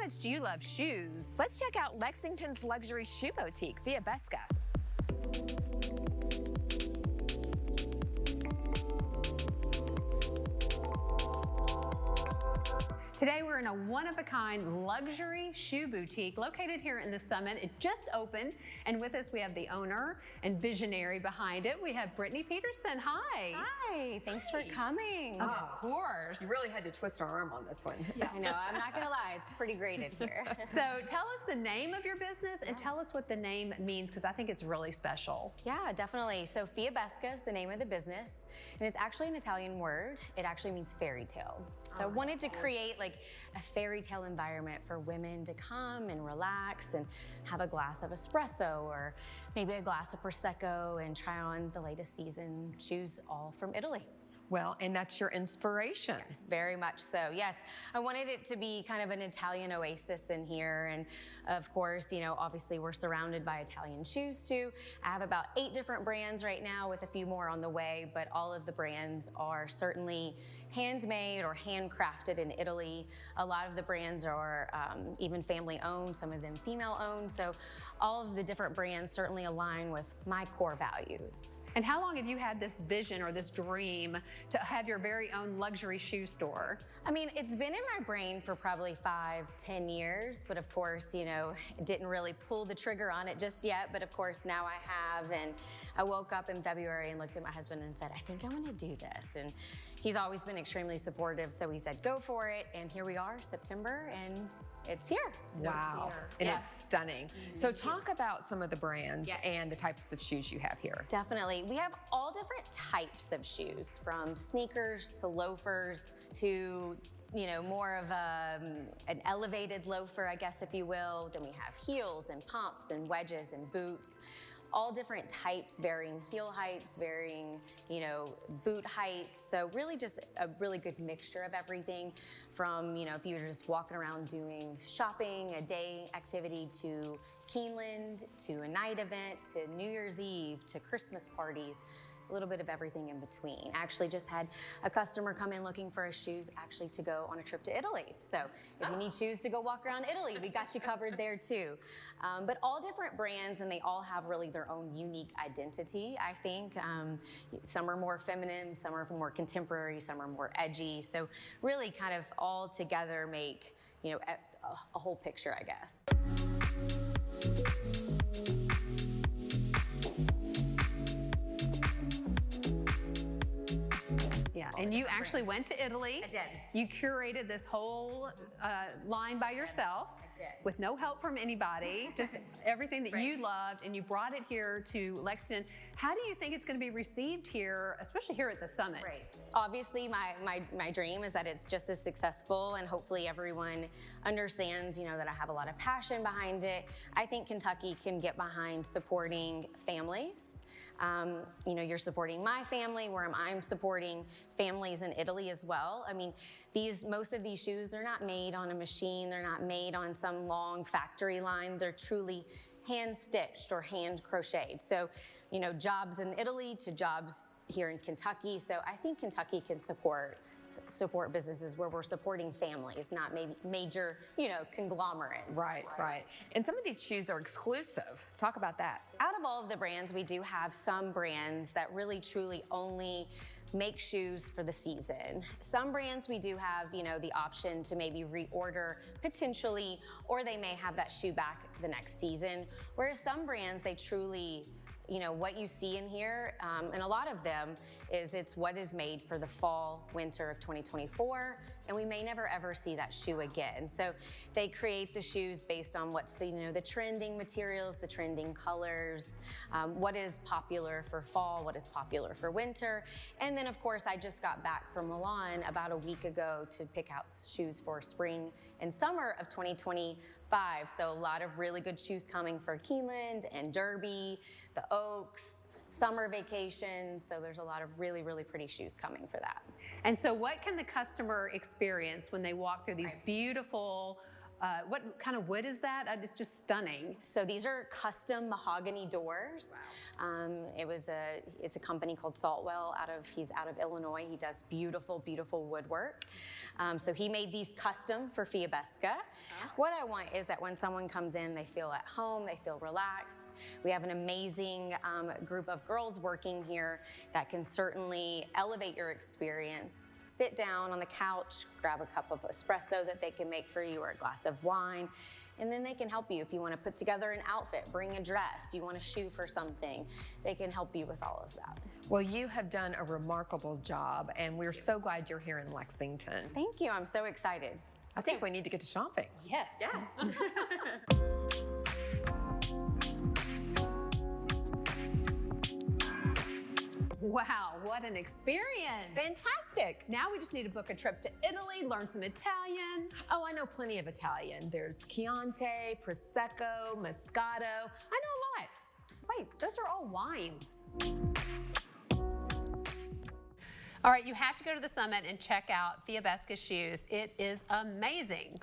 much do you love shoes? Let's check out Lexington's luxury shoe boutique, Fiabesca. Today we're in a one-of-a-kind luxury shoe boutique located here in the Summit. It just opened, and with us we have the owner and visionary behind it. We have Brittany Peterson. Hi. Hi, thanks for coming. Of course. You really had to twist our arm on this one. Yeah, I know, I'm not gonna lie, it's pretty graded here. So tell us the name of your business and tell us what the name means, because I think it's really special. Yeah, definitely. So Fiabesca is the name of the business, and it's actually an Italian word. It actually means fairy tale. So I wanted to create like a fairy tale environment for women to come and relax and have a glass of espresso or maybe a glass of Prosecco and try on the latest season shoes, all from Italy. Well, and that's your inspiration. Yes, very much so. Yes, I wanted it to be kind of an Italian oasis in here. And of course, you know, obviously we're surrounded by Italian shoes too. I have about 8 different brands right now with a few more on the way, but all of the brands are certainly handmade or handcrafted in Italy. A lot of the brands are even family owned, some of them female owned. So all of the different brands certainly align with my core values. And how long have you had this vision or this dream to have your very own luxury shoe store? I mean, it's been in my brain for probably 5-10 years, but of course, you know, didn't really pull the trigger on it just yet. But of course, now I have. And I woke up in February and looked at my husband and said, I think I want to do this. And he's always been extremely supportive. So he said, go for it. And here we are, September, and it's here. Wow, and it's stunning. So talk about some of the brands and the types of shoes you have here. Definitely. We have all different types of shoes, from sneakers to loafers to, you know, more of an elevated loafer, I guess, if you will. Then we have heels and pumps and wedges and boots. All different types, varying heel heights, varying, you know, boot heights. So really just a really good mixture of everything from, you know, if you were just walking around doing shopping, a day activity, to Keeneland, to a night event, to New Year's Eve, to Christmas parties. A little bit of everything in between. Actually just had a customer come in looking for shoes actually to go on a trip to Italy. So if you need shoes to go walk around Italy, we got you covered there too. But all different brands, and they all have really their own unique identity, I think. Some are more feminine, some are more contemporary, some are more edgy. So really kind of all together make, you know, a whole picture, I guess. Yeah, and you actually went to Italy. I did. You curated this whole line by yourself. I did. With no help from anybody, just everything that you loved, and you brought it here to Lexington. How do you think it's going to be received here, especially here at the Summit? Right. Obviously, my dream is that it's just as successful, and hopefully everyone understands, you know, that I have a lot of passion behind it. I think Kentucky can get behind supporting families. You know, you're supporting my family, where I'm supporting families in Italy as well. I mean, most of these shoes, they're not made on a machine. They're not made on some long factory line. They're truly hand stitched or hand crocheted. So, you know, jobs in Italy to jobs here in Kentucky. So I think Kentucky can support businesses where we're supporting families, not maybe major, you know, conglomerates. Right, right. And some of these shoes are exclusive. Talk about that. Out of all of the brands, we do have some brands that really truly only make shoes for the season. Some brands we do have, you know, the option to maybe reorder potentially, or they may have that shoe back the next season. Whereas some brands, they truly, you know, what you see in here, and a lot of them, is it's what is made for the fall, winter of 2024, and we may never ever see that shoe again. So they create the shoes based on what's the, you know, the trending materials, the trending colors, what is popular for fall, what is popular for winter. And then of course, I just got back from Milan about a week ago to pick out shoes for spring and summer of 2025. So a lot of really good shoes coming for Keeneland and Derby, the Oaks, summer vacations. So there's a lot of really, really pretty shoes coming for that. And so what can the customer experience when they walk through these beautiful What kind of wood is that? It's just stunning. So these are custom mahogany doors. Wow. It's a company called Saltwell he's out of Illinois. He does beautiful, beautiful woodwork. So he made these custom for Fiabesca. What I want is that when someone comes in, they feel at home, they feel relaxed. We have an amazing group of girls working here that can certainly elevate your experience. Sit down on the couch, grab a cup of espresso that they can make for you or a glass of wine, and then they can help you if you want to put together an outfit, bring a dress, you want a shoe for something, they can help you with all of that. Well, you have done a remarkable job, and we're so glad you're here in Lexington. Thank you, I'm so excited. I think we need to get to shopping. Yes. Yes. Wow, what an experience. Fantastic. Now we just need to book a trip to Italy, learn some Italian. Oh, I know plenty of Italian. There's Chianti, Prosecco, Moscato. I know a lot. Wait, those are all wines. All right, you have to go to the summit and check out Fiabesca Shoes. It is amazing.